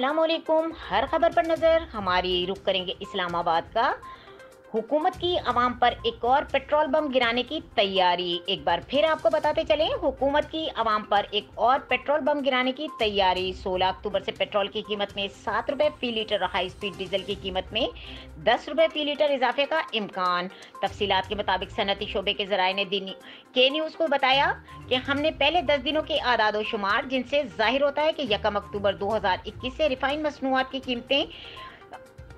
अस्सलाम वालेकुम। हर खबर पर नजर हमारी रुख करेंगे इस्लामाबाद का। हुकूमत की अवाम पर एक और पेट्रोल बम गिराने की तैयारी। एक बार फिर आपको बताते चलें, हुकूमत की अवाम पर एक और पेट्रोल बम गिराने की तैयारी। 16 अक्टूबर से पेट्रोल की कीमत में 7 रुपए फी लीटर और हाई स्पीड डीजल की कीमत में 10 रुपए फी लीटर इजाफे का इम्कान। तफसीलात के मुताबिक सनती शोबे के जराये ने दिन के न्यूज़ को बताया कि हमने पहले 10 दिनों के आदाद शुमार जिनसे जाहिर होता है कि 1 अक्टूबर 2021 से रिफाइंड मसनूआत की कीमतें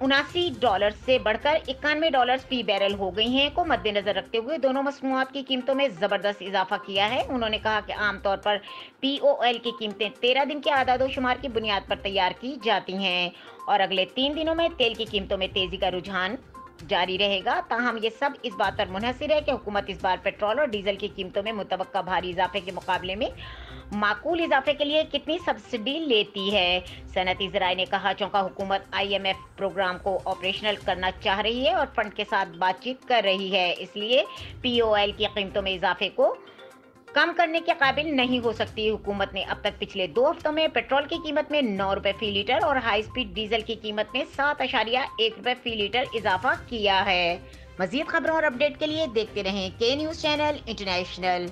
$79 से बढ़कर $91 फी बैरल हो गई हैं को मद्देनजर रखते हुए दोनों मसनूआत की कीमतों में जबरदस्त इजाफा किया है। उन्होंने कहा कि आमतौर पर POL की कीमतें 13 दिन के आदाद शुमार की बुनियाद पर तैयार की जाती हैं और अगले 3 दिनों में तेल की कीमतों में तेजी का रुझान जारी रहेगा। ताहम ये सब इस बात पर मुनहसिर है कि हुकूमत इस बार पेट्रोल और डीजल की कीमतों में मुतवक्का भारी इजाफे के मुकाबले में माकूल इजाफे के लिए कितनी सब्सिडी लेती है। सनती ज़राए ने कहा, चौंका हुकूमत IMF प्रोग्राम को ऑपरेशनल करना चाह रही है और फंड के साथ बातचीत कर रही है, इसलिए POL की कीमतों में इजाफे को कम करने के काबिल नहीं हो सकती। हुकूमत ने अब तक पिछले 2 हफ्तों में पेट्रोल की कीमत में 9 रुपए फी लीटर और हाई स्पीड डीजल की कीमत में 7.1 रुपए फी लीटर इजाफा किया है। मजीद खबरों और अपडेट के लिए देखते रहें के न्यूज़ चैनल इंटरनेशनल।